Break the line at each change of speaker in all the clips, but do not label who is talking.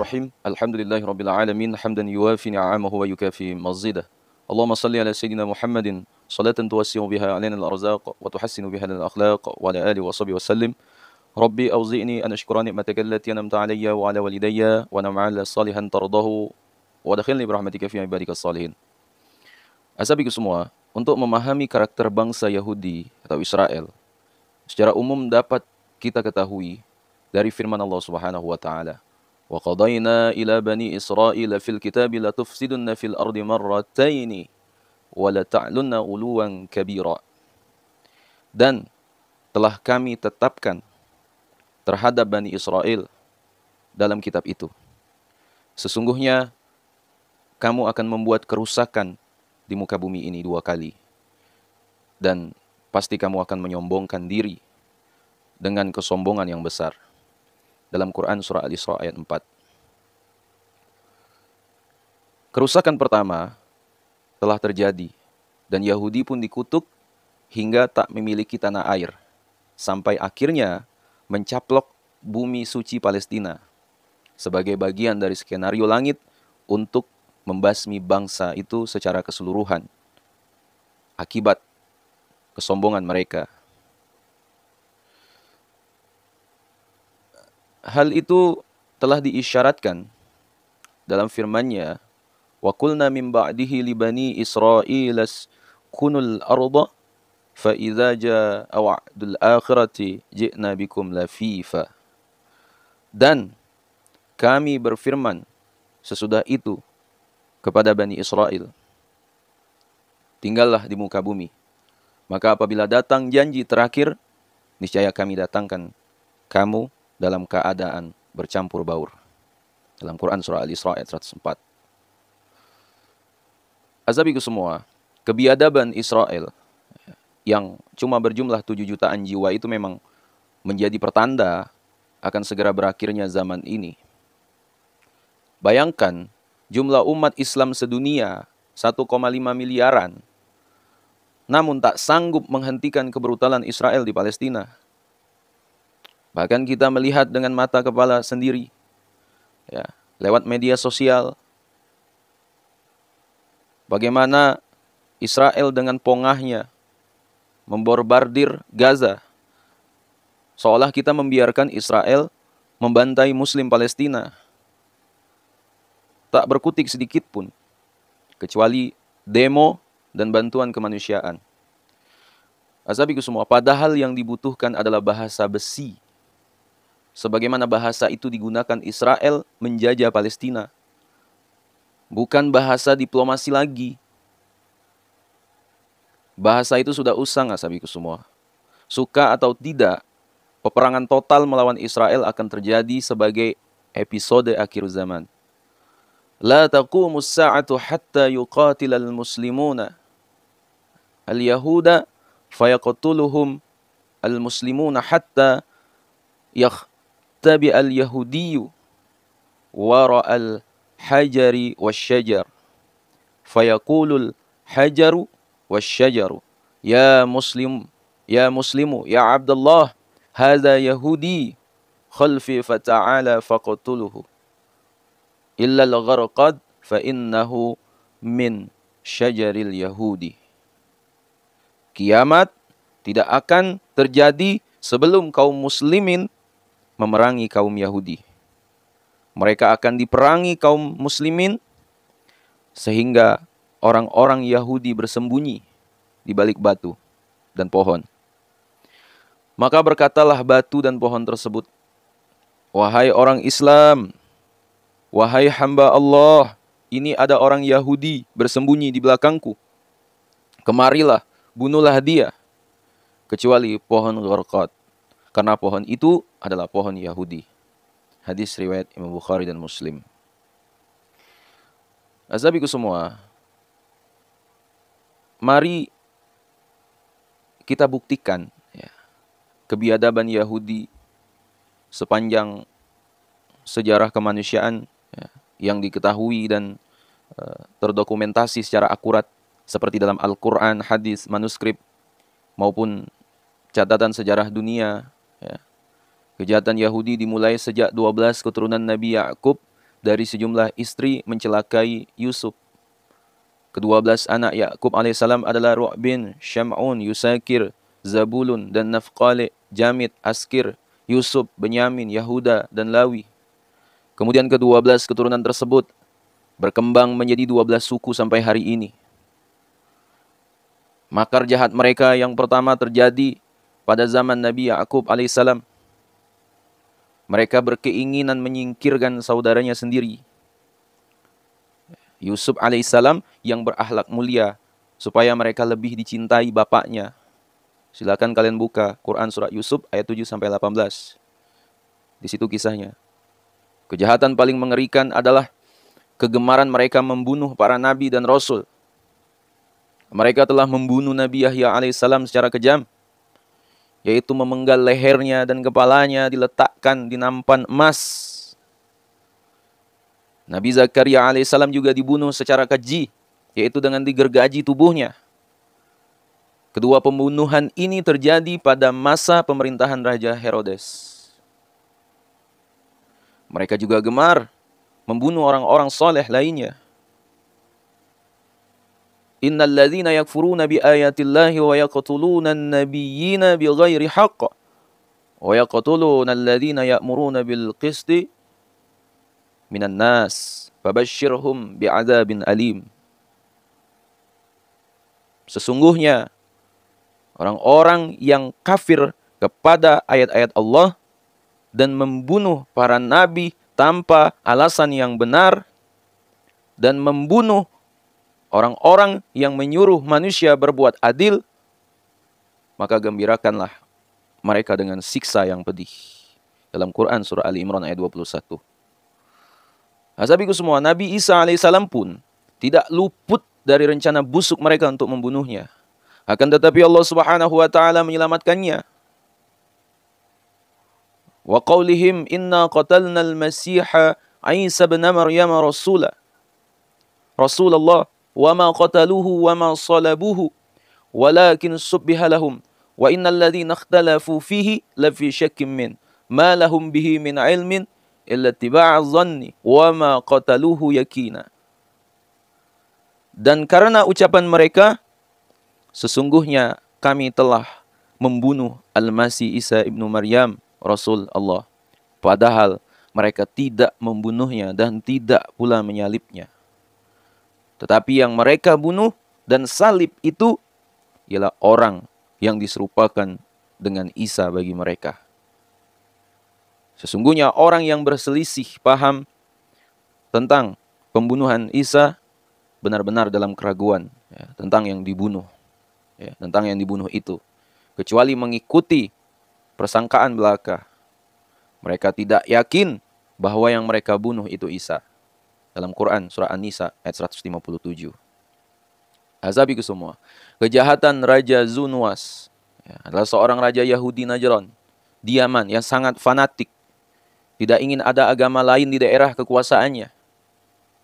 Bismillahirrahmanirrahim. Alhamdulillahirabbil alamin hamdan yuwafi ni'amahu wa yukafi mazidah. Allahumma salli ala sayyidina Muhammadin salatan tuwassi'u biha alaina al-arzaq wa tuhassinu biha al-akhlaq wa ala alihi wa sahbihi wasallim. Rabbi awzi'ni an ashkura ni'mataka allati an'amta alayya wa ala walidayya wa na'mal salihan tardahu wa adkhilni bi rahmatika fi ibadikas salihin. Asabiku semua, untuk memahami karakter bangsa Yahudi atau Israel, secara umum dapat kita ketahui dari firman Allah Subhanahu wa taala. Wa qadayna ila bani Israil fil kitab la tufsidunna fil ardi marrataini wa la ta'lunna uluwan kabira. Dan telah kami tetapkan terhadap Bani Israel dalam kitab itu, sesungguhnya kamu akan membuat kerusakan di muka bumi ini 2 kali, dan pasti kamu akan menyombongkan diri dengan kesombongan yang besar. Dalam Quran surah Al-Isra ayat 4. Kerusakan pertama telah terjadi dan Yahudi pun dikutuk hingga tak memiliki tanah air, sampai akhirnya mencaplok bumi suci Palestina sebagai bagian dari skenario langit untuk membasmi bangsa itu secara keseluruhan akibat kesombongan mereka. Hal itu telah diisyaratkan dalam firman-Nya, wa qulna min ba'dihi li bani Israil askunul arda fa idza jaa wa'dul akhirati ji'na bikum lafifa. Dan kami berfirman sesudah itu kepada Bani Israel, tinggallah di muka bumi, maka apabila datang janji terakhir, niscaya kami datangkan kamu dalam keadaan bercampur baur. Dalam Quran surah Al-Isra ayat 104. Azabiku semua, kebiadaban Israel yang cuma berjumlah 7 jutaan jiwa itu memang menjadi pertanda akan segera berakhirnya zaman ini. Bayangkan jumlah umat Islam sedunia 1,5 miliaran, namun tak sanggup menghentikan kebrutalan Israel di Palestina. Bahkan kita melihat dengan mata kepala sendiri, ya, lewat media sosial, bagaimana Israel dengan pongahnya membombardir Gaza, seolah kita membiarkan Israel membantai Muslim Palestina. Tak berkutik sedikit pun, kecuali demo dan bantuan kemanusiaan. Azabiku semua, padahal yang dibutuhkan adalah bahasa besi, sebagaimana bahasa itu digunakan Israel menjajah Palestina. Bukan bahasa diplomasi lagi. Bahasa itu sudah usang, asabiku semua. Suka atau tidak, peperangan total melawan Israel akan terjadi sebagai episode akhir zaman. La taqumus sa'atu hatta yuqatilal muslimuna al-yahuda fayaqtuluhum al-muslimuna hatta tabi al-yahudiyu wara'al hajari wasyajar fayaqulul hajaru wasyajaru ya muslimu ya abdullah hadha yahudi khalfi fata'ala faqtuluhu illa al-gharqad fa innahu min syajaril yahudi. Kiamat tidak akan terjadi sebelum kaum muslimin memerangi kaum Yahudi. Mereka akan diperangi kaum muslimin sehingga orang-orang Yahudi bersembunyi di balik batu dan pohon. Maka berkatalah batu dan pohon tersebut, wahai orang Islam, wahai hamba Allah, ini ada orang Yahudi bersembunyi di belakangku. Kemarilah, bunuhlah dia. Kecuali pohon gharqad, karena pohon itu adalah pohon Yahudi. Hadis riwayat Imam Bukhari dan Muslim. Azabiku semua, mari kita buktikan, ya, kebiadaban Yahudi sepanjang sejarah kemanusiaan, ya, yang diketahui dan terdokumentasi secara akurat seperti dalam Al-Quran, hadis, manuskrip maupun catatan sejarah dunia, ya. Kejahatan Yahudi dimulai sejak 12 keturunan Nabi Yakub dari sejumlah istri mencelakai Yusuf. Ke-12 anak Yakub alaihissalam adalah Ru'bin, Syam'un, Yusakir, Zabulun, dan Nafqali, Jamid, Askir, Yusuf, Benyamin, Yahuda, dan Lawi. Kemudian ke-12 keturunan tersebut berkembang menjadi 12 suku sampai hari ini. Makar jahat mereka yang pertama terjadi pada zaman Nabi Yakub alaihissalam. Mereka berkeinginan menyingkirkan saudaranya sendiri, Yusuf alaihissalam, yang berakhlak mulia, supaya mereka lebih dicintai bapaknya. Silakan kalian buka Quran surat Yusuf ayat 7-18. Di situ kisahnya. Kejahatan paling mengerikan adalah kegemaran mereka membunuh para nabi dan rasul. Mereka telah membunuh Nabi Yahya alaihissalam secara kejam, yaitu memenggal lehernya dan kepalanya diletakkan di nampan emas. Nabi Zakaria alaihissalam juga dibunuh secara keji, yaitu dengan digergaji tubuhnya. Kedua pembunuhan ini terjadi pada masa pemerintahan Raja Herodes. Mereka juga gemar membunuh orang-orang soleh lainnya. Innal ladzina yakfuruna bi ayatillahi wa yaqtuluna an-nabiyyina bighairi haqq wa yaqtuluna alladhina ya'muruna bil qisti minan nas fabashshirhum bi'adzabin alim. Sesungguhnya orang-orang yang kafir kepada ayat-ayat Allah dan membunuh para nabi tanpa alasan yang benar dan membunuh orang-orang yang menyuruh manusia berbuat adil, maka gembirakanlah mereka dengan siksa yang pedih. Dalam Quran surah Ali Imran ayat 21. Hasabiku semua, Nabi Isa alaihissalam pun tidak luput dari rencana busuk mereka untuk membunuhnya. Akan tetapi Allah Subhanahu wa taala menyelamatkannya. Wa qaulihim inna qatalna al-masiha Isa ibn Maryam Rasulullah wa ma qataluhu wa ma salabuhu walakin subbiha lahum wa innal ladzina ikhtalafu fihi la fi syakkin min ma lahum bihi min ilmin illa ittiba'a dhanni wa ma qataluhu yakina. Dan karena ucapan mereka, sesungguhnya kami telah membunuh Al-Masih Isa ibnu Maryam, Rasul Allah, padahal mereka tidak membunuhnya dan tidak pula menyalibnya. Tetapi yang mereka bunuh dan salib itu ialah orang yang diserupakan dengan Isa bagi mereka. Sesungguhnya orang yang berselisih paham tentang pembunuhan Isa benar-benar dalam keraguan tentang yang dibunuh, tentang yang dibunuh itu, kecuali mengikuti persangkaan belaka. Mereka tidak yakin bahwa yang mereka bunuh itu Isa. Dalam Quran surah An-Nisa ayat 157. Azabiku semua, kejahatan Raja Zunwas adalah seorang raja Yahudi Najran di Yaman yang sangat fanatik, tidak ingin ada agama lain di daerah kekuasaannya.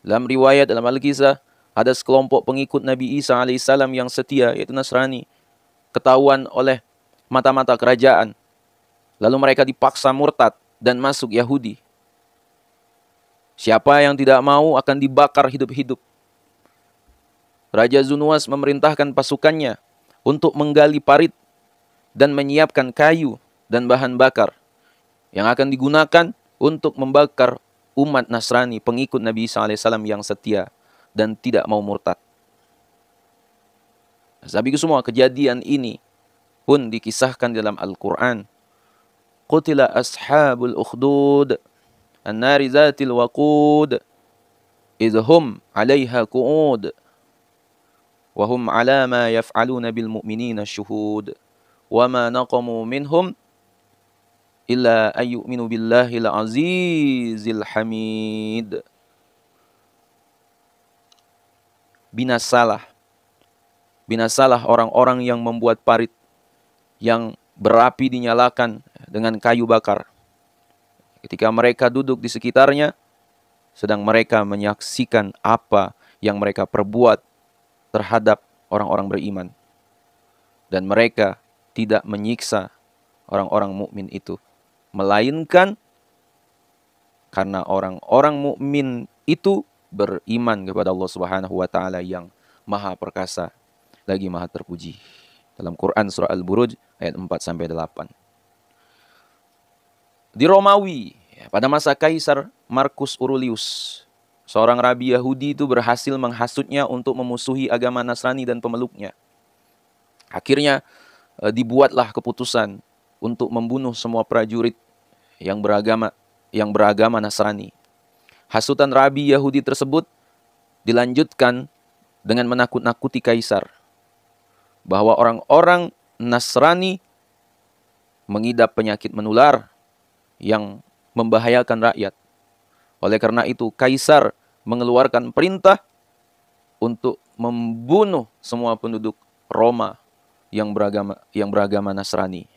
Dalam riwayat dalam Al-Kisah, ada sekelompok pengikut Nabi Isa alaihissalam yang setia, yaitu Nasrani, ketahuan oleh mata-mata kerajaan. Lalu mereka dipaksa murtad dan masuk Yahudi. Siapa yang tidak mau akan dibakar hidup-hidup. Raja Zunwas memerintahkan pasukannya untuk menggali parit dan menyiapkan kayu dan bahan bakar yang akan digunakan untuk membakar umat Nasrani, pengikut Nabi Isa alaihissalam yang setia dan tidak mau murtad. Sahabatku semua, kejadian ini pun dikisahkan dalam Al-Quran. Qutila ashabul ukhdud an-nari zatil waqud idhum 'alaiha qu'ud wa hum 'ala ma yaf'aluna bil mu'minina syuhud wa ma naqamu minhum illa ayyuminu billahil azizil hamid. Binasalah orang-orang yang membuat parit yang berapi dinyalakan dengan kayu bakar. Ketika mereka duduk di sekitarnya, sedang mereka menyaksikan apa yang mereka perbuat terhadap orang-orang beriman. Dan mereka tidak menyiksa orang-orang mukmin itu, melainkan Karena orang-orang mukmin itu beriman kepada Allah Subhanahu wa taala yang Maha Perkasa lagi Maha Terpuji. Dalam Quran surah Al-Buruj ayat 4 sampai 8. Di Romawi, pada masa Kaisar Marcus Aurelius, seorang rabi Yahudi itu berhasil menghasutnya untuk memusuhi agama Nasrani dan pemeluknya. Akhirnya dibuatlah keputusan untuk membunuh semua prajurit yang beragama Nasrani. Hasutan rabi Yahudi tersebut dilanjutkan dengan menakut-nakuti Kaisar bahwa orang-orang Nasrani mengidap penyakit menular yang membahayakan rakyat. Oleh karena itu, Kaisar mengeluarkan perintah untuk membunuh semua penduduk Roma yang beragama Nasrani.